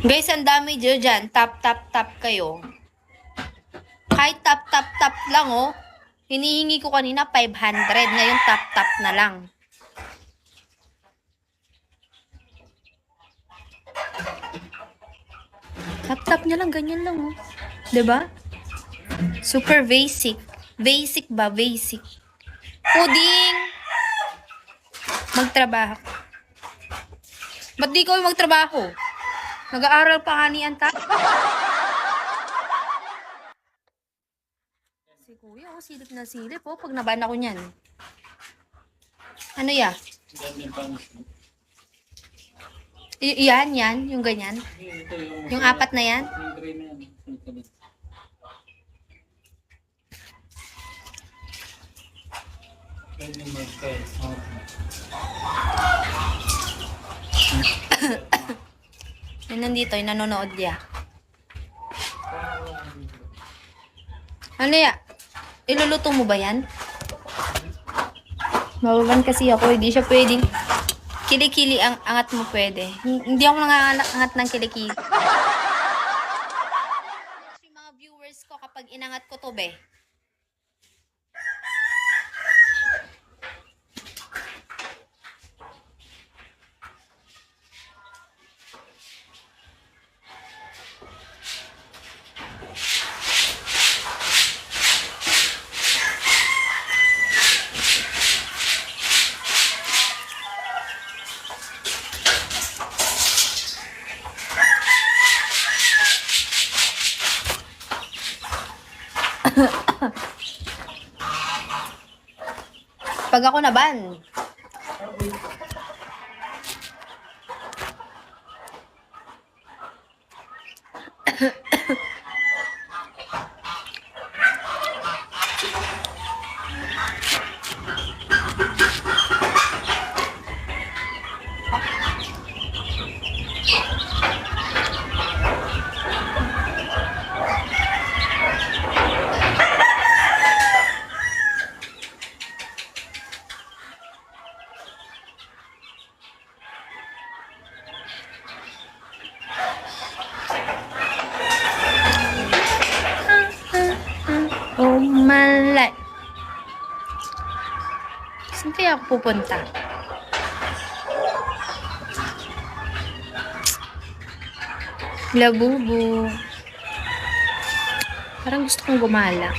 Guys, ang dami dyan. Tap, tap, tap kayo. Kahit tap, tap, tap lang, oh. Hinihingi ko kanina 500. Ngayon, tap, tap na lang. Tap, tap niya lang. Ganyan lang, oh. Diba? Super basic. Basic ba? Basic. Puding! Magtrabaho. Ba't di ko magtrabaho? Nag-aaral pa nga ni Anta. Si Kuya, oh, silip na silip, oh. Pag naban ako niyan. Ano ya? Yan. Yung ganyan. Yung apat na yan. Yung nandito, yung nanonood niya. Ano ya? Iluluto mo ba yan? Mababan kasi ako, hindi siya pwedeng kilikili ang angat mo pwede. Hindi ako nangangat ng kilikili. Yung mga viewers ko kapag inangat ko to, be. Pag ako naban. Oh my life. Saan kaya ako pupunta? Labubo. Parang gusto kong gumala.